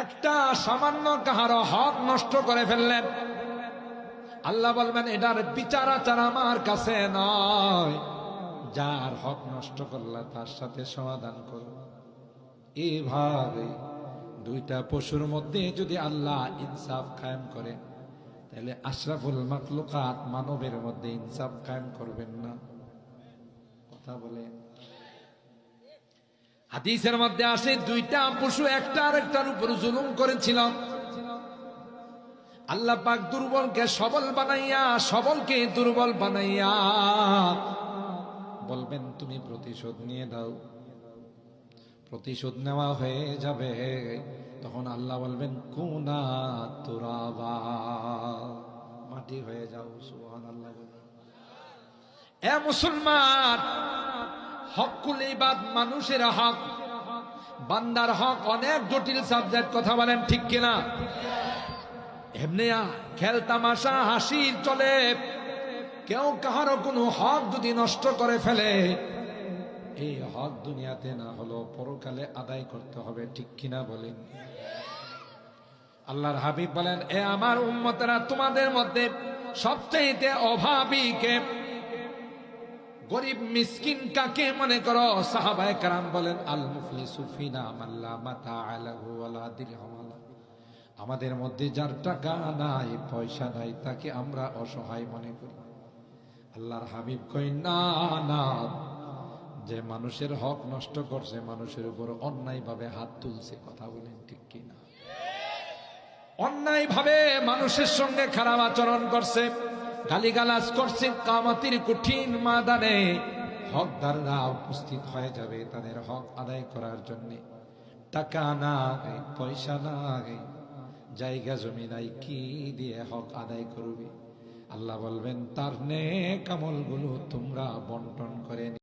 একটা সামান্য কাহারো হক নষ্ট করে ফেললেন, আল্লাহ বলবেন এটার বিচার আচার আমার কাছে নয়, যার হক নষ্ট করলা তার সাথে সমাধান করো। এইভাবে দুইটা পশুর মধ্যে যদি আল্লাহ ইনসাফ কায়েম করেন, তাহলে আশরাফুল মাখলুকাত মানবের মধ্যে ইনসাফ কায়েম করবেন না? কথা বলে। হাদিসের মধ্যে আসে দুইটা পশু একটা আরেকটার উপর জুলুম করেছিল। আল্লাহ পাক দুর্বলকে সবল বানাইয়া সবলকে দুর্বল বানাইয়া বলবেন তুমি প্রতিশোধ নিয়ে দাও। প্রতিশোধ নেওয়া হয়ে যাবে, তখন আল্লাহ বলবেন কুনা তুরাবা, মাটি হয়ে যাও। সুবহানাল্লাহ। এ মুসলমান, হকুল ইবাদ মানুষের হক, বান্দার হক অনেক জটিল সাবজেক্ট। কথা বলেন ঠিক কিনা? এমনি খেল তামাশা হাসির চলে, কেউ কাহারও কোনো হক যদি নষ্ট করে ফেলে, এই হক দুনিয়াতে না হলো পরকালে আদায় করতে হবে। ঠিক কিনা বলেন? আল্লাহর হাবিব বলেন, এ আমার উম্মতেরা, তোমাদের মধ্যে সবচেয়ে অভাবী কে, গরিব মিসকিন কাকে মনে করো? সাহাবায়ে কেরাম বলেন, আল মুফলিসু ফিনা মান লা মাতা আলাহু ওয়ালা দিরহাম। আমাদের মধ্যে যার টাকা নাই, পয়সা নাই, তাকে আমরা অসহায় মনে করি। আল্লাহর হাবিব কই, না না, যে মানুষের হক নষ্ট করছে, মানুষের উপর অন্যায় ভাবে হাত তুলছে। কথা বলেন ঠিক কিনা? অন্যায় ভাবে মানুষের সঙ্গে খারাপ আচরণ করছে, গালিগালাজ করছে, কিয়ামতের কঠিন ময়দানে হকদাররা উপস্থিত হয়ে যাবে তাদের হক আদায় করার জন্য। টাকা নাই, পয়সা নাই, জায়গা জমি নাই, কি দিয়ে হক আদায় করবে? আল্লাহ বলবেন তার নেক আমলগুলো তোমরা বন্টন করে